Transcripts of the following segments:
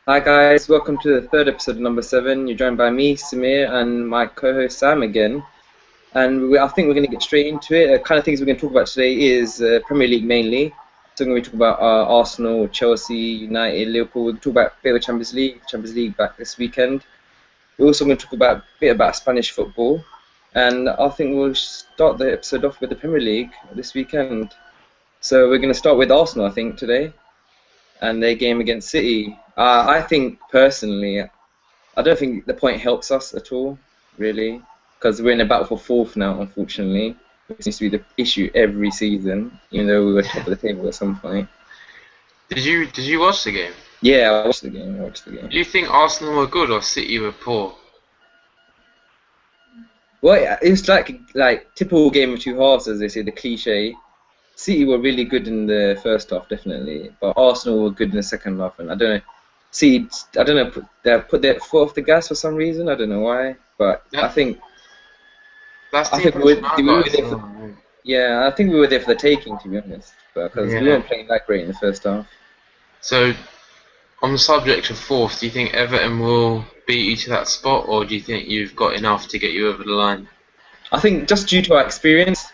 Hi guys, welcome to the third episode of No.7. You're joined by me, Samir, and my co-host Sam again. I think we're going to get straight into it. The kind of things we're going to talk about today is Premier League mainly. So we're going to talk about Arsenal, Chelsea, United, Liverpool. We'll talk about a bit of Champions League back this weekend. We're also going to talk about a bit about Spanish football. And I think we'll start the episode off with the Premier League this weekend. So we're going to start with Arsenal, I think, today, and their game against City. I think personally, I don't think the point helps us at all, really, because we're in a battle for fourth now, unfortunately. Which seems to be the issue every season, even though we were top of the table at some point. Did you watch the game? Yeah, I watched the game. I watched the game. Do you think Arsenal were good or City were poor? Well, yeah, it was like typical game of two halves, as they say, the cliche. City were really good in the first half, definitely, but Arsenal were good in the second half, and I don't know. City, I don't know, they put their foot off the gas for some reason. I don't know why, but I That think that's I the think impression I we were got as there for, well. yeah, I think we were there for the taking, to be honest, because we Yeah. weren't playing that great in the first half. So on the subject of fourth, do you think Everton will beat you to that spot, or do you think you've got enough to get you over the line? I think just due to our experience,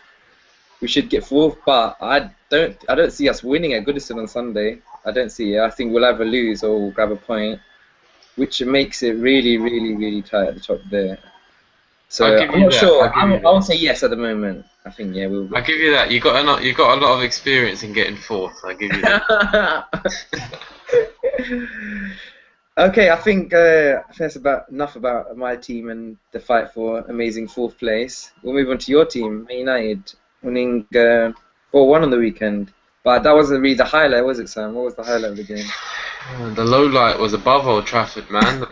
we should get fourth, but I don't see us winning at Goodison on Sunday. I don't see it. I think we'll either lose or we'll grab a point, which makes it really, really, really tight at the top there. I'll So give I'm you not that. sure. I'll give I you won't that. say yes at the moment. I think yeah, we'll I'll get give you that. You got a lot of experience in getting fourth. I'll give you that. fourth. Okay, I think that's about enough about my team and the fight for amazing fourth place. We'll move on to your team, Man United, winning 4-1 on the weekend. But that wasn't really the highlight, was it, Sam? What was the highlight of the game? The low light was above Old Trafford, man.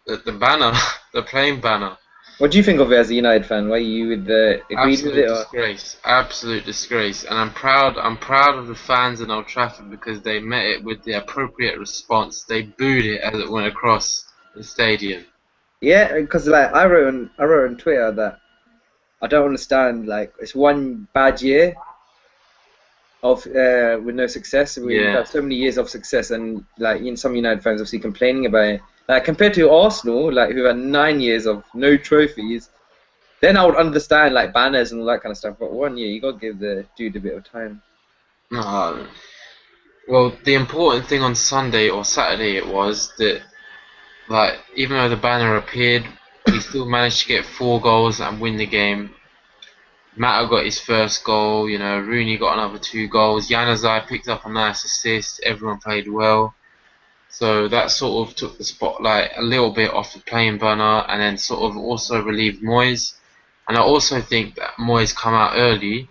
The banner, the plain banner. What do you think of it as a United fan? Were you agreed with Absolute it or? disgrace, absolute disgrace, and I'm proud. I'm proud of the fans in Old Trafford because they met it with the appropriate response. They booed it as it went across the stadium. Yeah, because like I wrote on Twitter that I don't understand. Like it's one bad year of with no success. We've Yeah. had so many years of success, and like some United fans obviously complaining about it. Like compared to Arsenal, like who had 9 years of no trophies, then I would understand like banners and all that kind of stuff. But 1 year, you gotta give the dude a bit of time. Uh, well, the important thing on Sunday or Saturday it was that, like, even though the banner appeared, we still managed to get 4 goals and win the game. Mata got his first goal. Rooney got another 2 goals. Januzaj picked up a nice assist. Everyone played well. So that sort of took the spotlight a little bit off the playing burner and then sort of also relieved Moyes. And I also think that Moyes come out early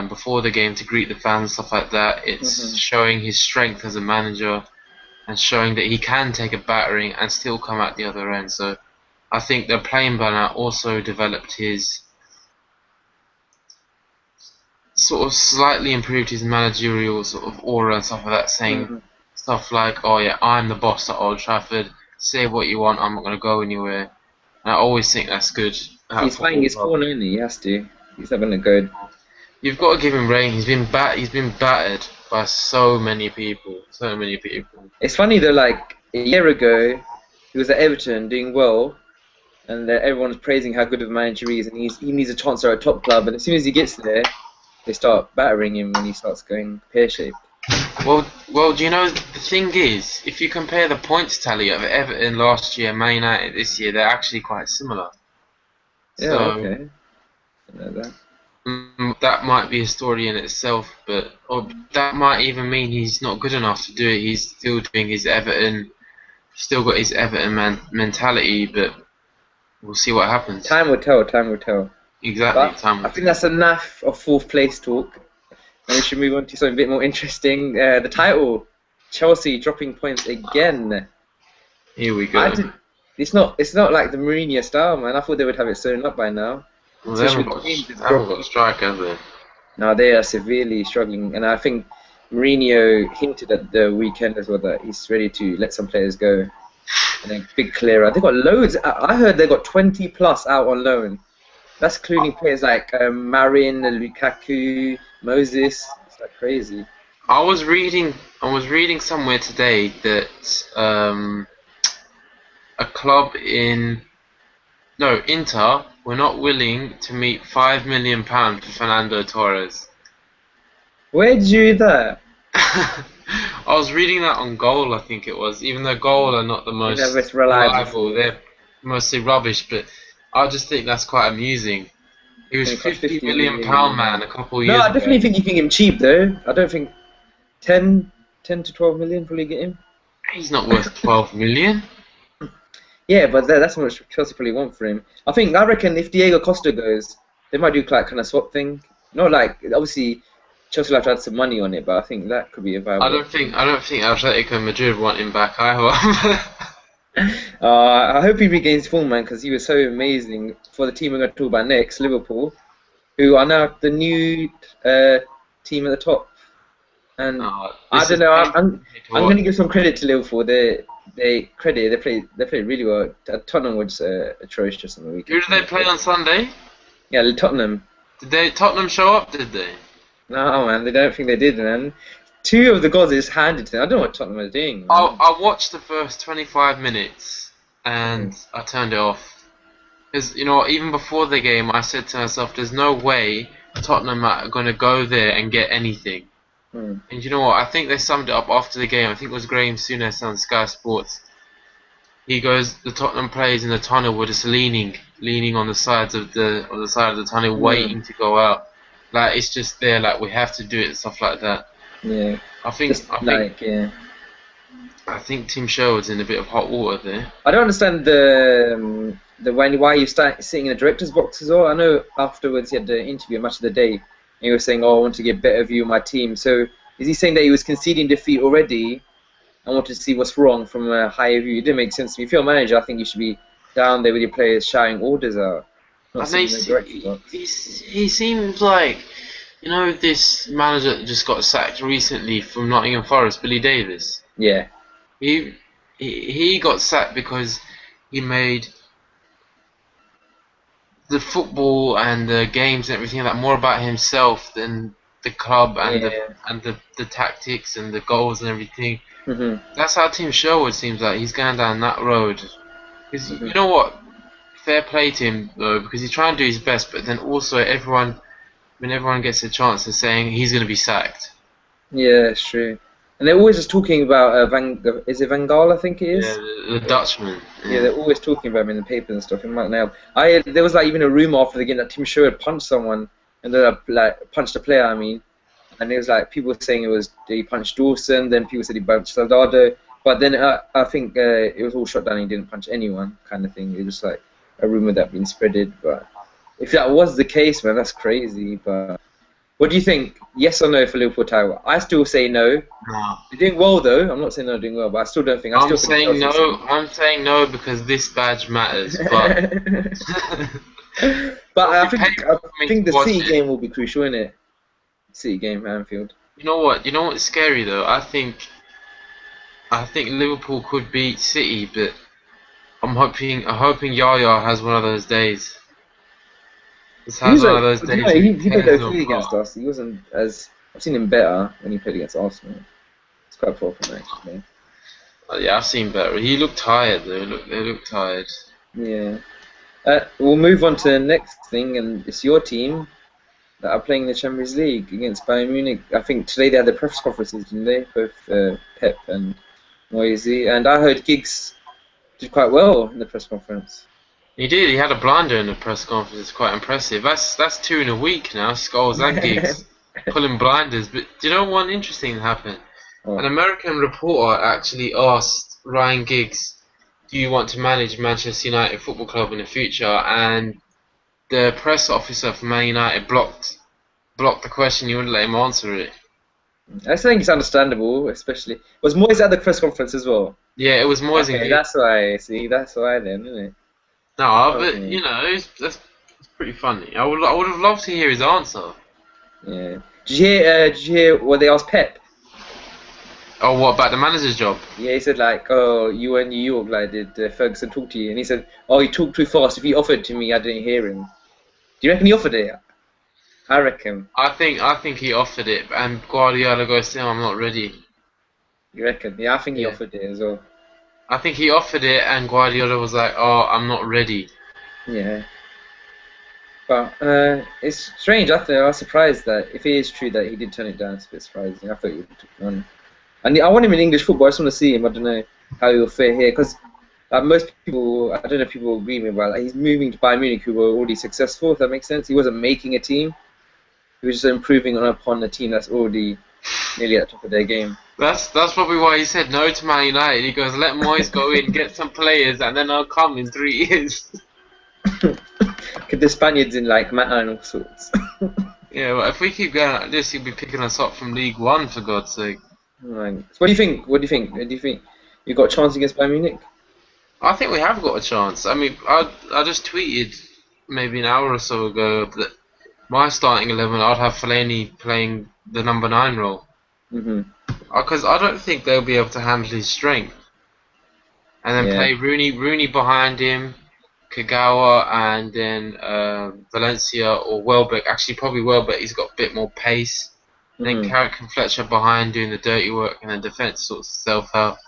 before the game to greet the fans and stuff like that. It's Hmm. showing his strength as a manager and showing that he can take a battering and still come out the other end. So I think the playing burner also developed his sort of slightly improved his managerial sort of aura and stuff like that, saying Hmm. stuff like, "Oh yeah, I'm the boss at Old Trafford. Say what you want. I'm not going to go anywhere." And I always think that's good at a He's playing football his club. corner only. He has to. He's not gonna go. You've got to give him rain. He's been battered by so many people. So many people. It's funny though. Like a year ago, he was at Everton doing well, and everyone's praising how good of a manager he is, and he needs a chance at a top club. And as soon as he gets there, they start battering him when he starts going pear-shaped. Well, do you know the thing is, if you compare the points tally of Everton last year, Man United this year, they're actually quite similar. Yeah, So okay. I know that. that might be a story in itself, but or that might even mean he's not good enough to do it. He's still doing his Everton, still got his Everton mentality, but we'll see what happens. Time will tell. Time will tell. Exactly, But time I will think tell. that's enough of fourth place talk, and we should move on to something a bit more interesting. The title, Chelsea dropping points again. Here we I go. did. It's not like the Mourinho style, man. I thought they would have it sewn up by now, Well, especially with the games they've they haven't got a dropped. striker, have they? Now they are severely struggling, and I think Mourinho hinted at the weekend as well that he's ready to let some players go. And then big clearer. They got loads. I heard they got 20 plus out on loan. That's including players like Marin, Lukaku, Moses. It's like crazy. I was reading somewhere today that a club in no Inter were not willing to meet £5 million for Fernando Torres. Where did you read that? I was reading that on Goal, I think it was. Even though Goal are not the Maybe that's most most reliable reliable, source. they're mostly rubbish. But I just think that's quite amusing. He was It's going to cost £50 50 million million. man a couple of No, years I ago. definitely think you think him cheap though. I don't think 10 to 12 million probably get him. He's not worth 12 million. Yeah, but that's how much Chelsea probably want for him. I reckon if Diego Costa goes, they might do like kind of swap thing. Not like obviously Chelsea will have to add some money on it, but I think that could be a I viable don't option. think I don't think Atletico Madrid want him back either. I hope he regains form, man, because he was so amazing for the team we're going to talk about next, Liverpool, who are now the new team at the top. And I This don't is know. painful for me to I'm going watch. to give some credit to Liverpool. They played really well. Tottenham was atrocious on the Who weekend. did they play on Sunday? Yeah, Tottenham. Did Tottenham show up? Did they? No, man, they don't think they did, man. Two of the goals they just handed to them. I don't know what Tottenham are doing, man. I watched the first 25 minutes Hmm. and I turned it off. Because, even before the game, I said to myself, there's no way Tottenham are going to go there and get anything. Hmm. And you know what? I think they summed it up after the game. I think it was Graham Souness on Sky Sports. He goes, the Tottenham players in the tunnel were just leaning on the sides of the side of the tunnel, Hmm. waiting to go out. Like it's just there, like we have to do it, stuff like that. Yeah. I think Just I think like yeah. I think Tim Sherwood's in a bit of hot water there. I don't understand the why you start sitting in the director's box as well. I know afterwards he had the interview, match of the day, and he was saying, "Oh, I want to get a better view of my team." So is he saying that he was conceding defeat already and wanted to see what's wrong from a higher view? It didn't make sense to me. If you're a manager, I think you should be down there with your players shouting orders out, not And they, sitting in the director's box. he seems like this manager that just got sacked recently from Nottingham Forest, Billy Davis. Yeah. He he got sacked because he made the football and the games and everything like that more about himself than the club and Yeah. the tactics and the goals and everything. Mhm. That's how Tim Sherwood seems like he's going down that road. Because you Mhm. know what? Fair play to him though, because he's trying to do his best, but then also when everyone gets a chance, they're saying he's going to be sacked. Yeah, it's true. And they're always just talking about is it Van Gaal, I think it Yeah, is. the Dutchman. Yeah, Yeah. they're always talking about him in the papers and stuff. It might now. There was like even a rumor after the game that Tim Sherwood punched someone and then like punched a player. I mean, and it was like people were saying it was he punched Dawson, then people said he punched Soldado, but then I think it was all shot down. He didn't punch anyone, kind of thing. It was like a rumor that been spreaded. But if that was the case, man, that's crazy. But what do you think? Yes or no for Liverpool title? I still say no. No. They're doing well though. I'm not saying they're doing well, but I still don't think. I I'm still think saying Chelsea no. semi. I'm saying no because this badge matters. But But it'll I be think painful for me to the watch City it. game will be crucial, isn't it? City game, Anfield. You know what? You know what's scary though? I think Liverpool could beat City, but I'm hoping Yaya has one of those days. Just He has was one like, of those do you days know, where he he played tears them okay apart. against us. He wasn't as I've seen him better when he played against Arsenal. It's quite far from actually. Yeah, I've seen better. He looked tired though. They looked tired. Yeah. We'll move on to the next thing, and it's your team that are playing in the Champions League against Bayern Munich. I think today they had the press conferences, didn't they? Both Pep and Moisey. And I heard Giggs did quite well in the press conference. He did. He had a blinder in the press conference. It's quite impressive. That's two in a week now. Scholes and Giggs pulling blinders. But do you know one interesting thing happened? An Oh, American reporter actually asked Ryan Giggs, "Do you want to manage Manchester United Football Club in the future?" And the press officer for Man United blocked the question. He wouldn't let him answer it. I think it's understandable, especially. Was Moyes at the press conference as well? Yeah, it was Moyes and Okay, Giggs. that's why. See, that's why then, isn't it? No, but Okay. that's pretty funny. I would have loved to hear his answer. Yeah. Did you hear what they asked Pep? Oh, what about the manager's job? Yeah, he said like, "Oh, you were in New York. Like, did Ferguson talk to you?" And he said, "Oh, he talked too fast. If he offered to me, I didn't hear him." Do you reckon he offered it? I reckon. I think he offered it, and Guardiola goes to him, "I'm not ready." You reckon? Yeah, I think he Yeah. offered it as well. I think he offered it, and Guardiola was like, "Oh, I'm not ready." Yeah. But it's strange. I was surprised that if it is true that he did turn it down, it's a bit surprising. I thought he would have took it on. And I want him in English football. I just want to see him. I don't know how he'll fit here because most people, I don't know if people agree with me, but like, he's moving to Bayern Munich, who were already successful. If that makes sense, he wasn't making a team. He was just improving upon a team that's already nearly at the top of their game. That's probably why he said no to Man United. He goes, "Let Moyes go in, get some players, and then I'll come in 3 years." Get the Spaniards in like Mata and all sorts. Yeah, well, if we keep going like this, he'll be picking us up from League One, for God's sake. Right. So what do you think? What do you think? Do you think you got a chance against Bayern Munich? I think we have got a chance. I mean, I just tweeted maybe an hour or so ago that my starting 11, I'd have Fellaini playing the number 9 role. Hmm. Because I don't think they'll be able to handle his strength. And then Yeah. play Rooney behind him, Kagawa, and then Valencia or Welbeck. Actually, probably Welbeck. He's got a bit more pace. Then Hmm. Carrick and Fletcher behind doing the dirty work, and then defence sorts itself out.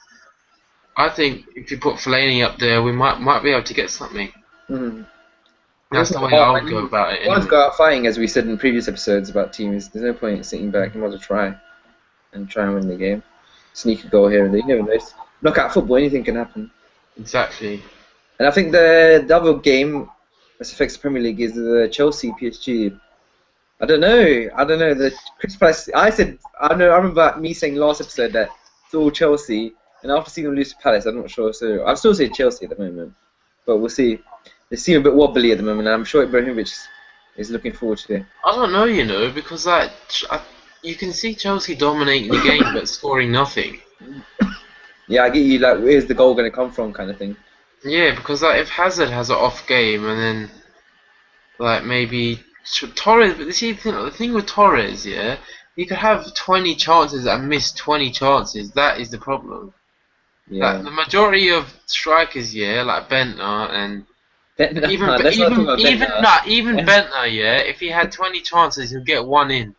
I think if you put Fellaini up there, we might be able to get something. Hmm. That's It's the not way hard, I would man. go about it You want to anyway. go out fighting, as we said in previous episodes about teams. There's no point in sitting back. You might as well try and win the game. Sneak a goal here and there. You never know. It's knockout football. Anything can happen. Exactly. And I think the other game that affects the Premier League is the Chelsea PSG. I don't know. I don't know. The Crystal Palace. I said. I know. I remember me saying last episode that it's all Chelsea, and after seeing them lose to Palace, I'm not sure. So I'll still say Chelsea at the moment, but we'll see. They seem a bit wobbly at the moment, and I'm sure Ibrahimovic is looking forward to it. I don't know, because you can see Chelsea dominating the game but scoring nothing. Yeah, I get you. Like, where's the goal going to come from, kind of thing. Yeah, because like if Hazard has an off game and then like maybe Torres, but see the thing with Torres, yeah, he could have 20 chances and miss 20 chances. That is the problem. Like Yeah. the majority of strikers, yeah, like Bentner and even Let's not talk about even Bentner. Bentner, yeah, if he had 20 chances, he'll get one in.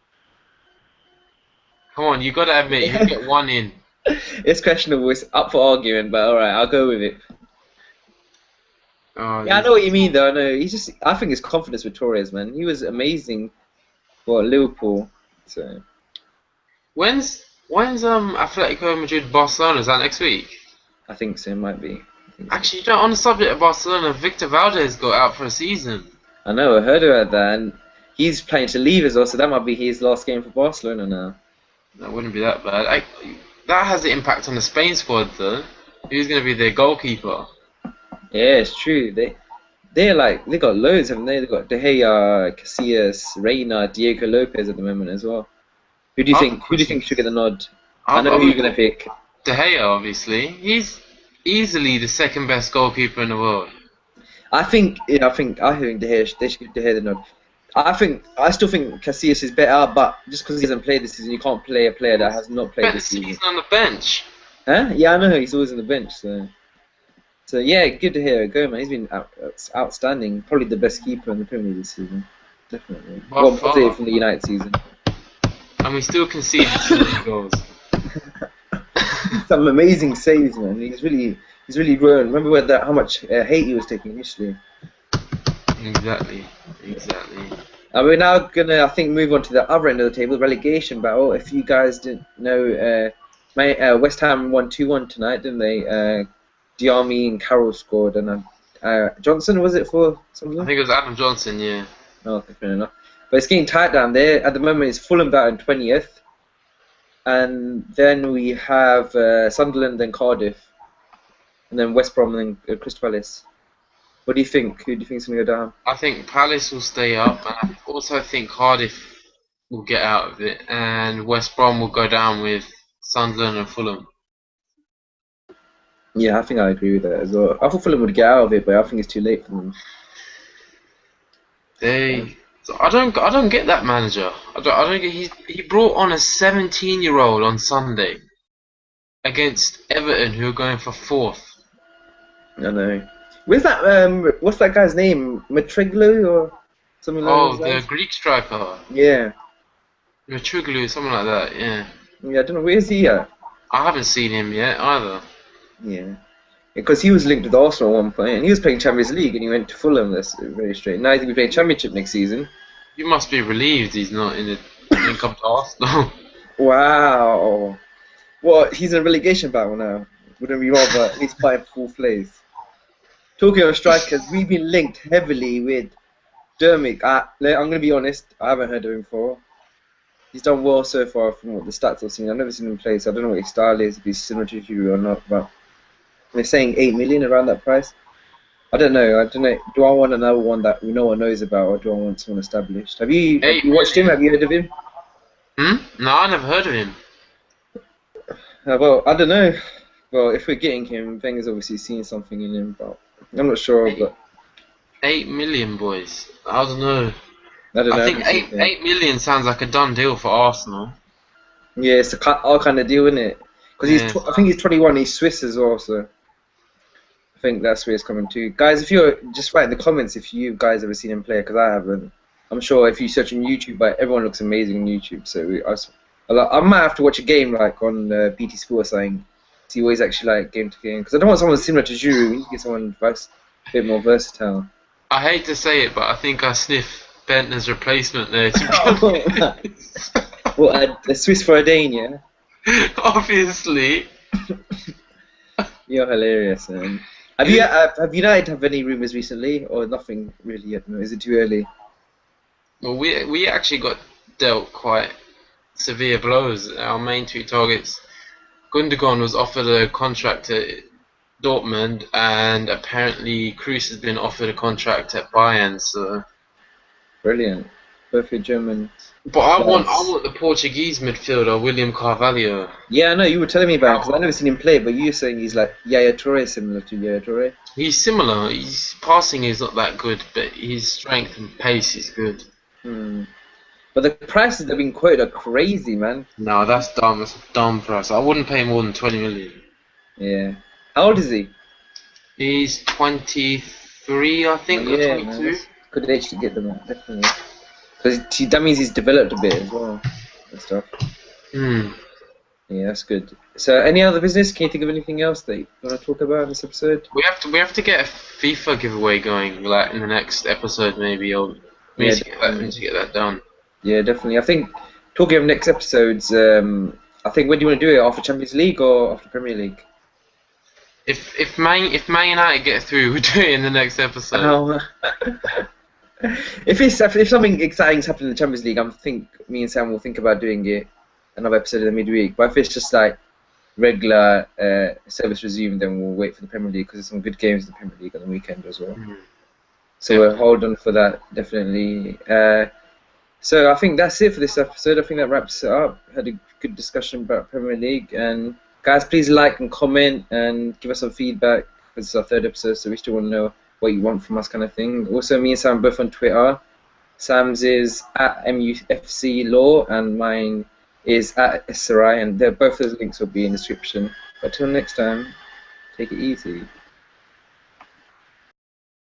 Come on, you got to admit he'll Yeah. get one in. It's questionable. It's up for argument, but all right, I'll go with it. Oh, Yeah, I know what you mean, though. I know he's just. I think his confidence with Torres, man. He was amazing for Liverpool. So when's Atletico Madrid Barcelona? Is that next week? I think so. It might be. I think so. Actually, on the subject of Barcelona, Victor Valdez got out for a season. I know. I heard about that, and he's planning to leave as well. So that might be his last game for Barcelona now. That wouldn't be that bad. That has an impact on the Spain squad, though. Who's going to be their goalkeeper? Yeah, it's true. They got loads, haven't they? They got De Gea, Casillas, Reina, Diego Lopez at the moment as well. Who do you I've got think? Who do you think questions. should get the nod? I know who I've you're gonna pick. De Gea, obviously. He's easily the second best goalkeeper in the world. I think they should give De Gea the nod. I still think Casillas is better, but just because he hasn't played this season, you can't play a player that has not played Spent the this season. season on the bench. Huh? Yeah, I know he's always on the bench. So yeah, good to hear it go, man. He's been outstanding. Probably the best keeper in the Premier League this season. Definitely. By Well, I'd say far. from the United season. And we still conceded 3 goals. Some amazing saves, man. He's really grown. Remember how much hate he was taking initially. Exactly. And we're now gonna, I think, move on to the other end of the table, relegation battle. If you guys didn't know, West Ham won 2-1 tonight, didn't they? Diarmi and Carroll scored, and Johnson, was it for I something? think it was Adam Johnson, yeah. Oh, okay, fair enough. But it's getting tight down there. At the moment, it's Fulham out in 20th. And then we have Sunderland and Cardiff. And then West Brom and then Crystal Palace. What do you think? Who do you think is going to go down? I think Palace will stay up, and I also think Cardiff will get out of it, and West Brom will go down with Sunderland and Fulham. Yeah, I think I agree with that as well. I thought Fulham would get out of it, but I think it's too late for them. So I don't get that manager. I don't get he brought on a 17-year-old on Sunday against Everton, who are going for fourth. I know. Where's that? What's that guy's name? Matriglu or? something along Oh, those the lines. Greek striker. Yeah, Matruglu, something like that, yeah. yeah. I don't know where's he at. I haven't seen him yet either. Yeah, because he was linked with Arsenal at one point, and he was playing Champions League, and he went to Fulham. That's very straight. Now he's gonna be playing Championship next season. You must be relieved he's not in the link up to Arsenal. Wow. What? He's in a relegation battle now. Wouldn't we rather at least fight for fourth place? Talking of strikers, we've been linked heavily with Dermot. I'm gonna be honest. I haven't heard of him before. He's done well so far from what the stats I've seen. I've never seen him play, so I don't know what his style is, if he's similar to Giroud or not. But they're saying 8 million around that price. I don't know. I don't know. Do I want another one that no one knows about, or do I want someone established? Have Eight you watched him? million. Have you heard of him? Hmm? No, I never heard of him. Well, I don't know. Well, if we're getting him, Wenger's obviously seeing something in him, but I'm not sure. Eight, But 8 million, boys. I don't know. I don't I know. I think haven't seen him. 8 million sounds like a done deal for Arsenal. Yeah, it's our kind of deal, isn't it? Because Yeah. I think he's 21. He's Swiss as well, so I think that's where it's coming to. Guys, if you're just write in the comments if you guys ever seen him play, because I haven't. I'm sure if you search on YouTube, but everyone looks amazing on YouTube. So I might have to watch a game like on BT Sport or something, see what he's actually like game to game. Because I don't want someone similar to Giroud. We need to get someone a bit more versatile. I hate to say it, but I think I sniff Bentner's replacement there, to be honest. Well, a Swiss for a Dane, yeah? Obviously. You're hilarious, man. Have United have any rumours recently, or nothing really yet? No, is it too early? Well, we actually got dealt quite severe blows. Our main two targets, Gundogan was offered a contract at Dortmund, and apparently Cruz has been offered a contract at Bayern. So, Brilliant. Both your German but I lads. want the Portuguese midfielder William Carvalho. Yeah, I know you were telling me about because I've never seen him play, but you're saying he's like Yaya Toure, similar to Yaya Toure. He's similar. His passing is not that good, but his strength and pace is good. Hmm. But the prices that have been quoted are crazy, man. No, that's dumb. That's a dumb price. I wouldn't pay more than 20 million. Yeah. How old is he? He's 23, I think, or Yeah, man. 22. That's good age to get them at, definitely. Because that means he's developed a bit as well and stuff. Hmm. Yeah, that's good. So, any other business? Can you think of anything else that you want to talk about in this episode? We have to get a FIFA giveaway going, like in the next episode, maybe. Or we Yeah, need to get that done. Yeah, definitely. I think talking of next episodes, I think when do you want to do it? After Champions League or after Premier League? If Man United get through, we'll do it in the next episode. Oh. If something exciting's happening in the Champions League, I think me and Sam will think about doing it another episode in the midweek. But if it's just like regular service resumed, then we'll wait for the Premier League because there's some good games in the Premier League on the weekend as well. Mhm. So we'll hold on for that definitely. So I think that's it for this episode. I think that wraps it up. Had a good discussion about Premier League, and guys, please like and comment and give us some feedback because it's our third episode, so we still want to know what you want from us, kind of thing. Also, me and Sam are both on Twitter. Sam's is at MUFC Law, and mine is at SRI, and both those links will be in the description. But till next time, take it easy.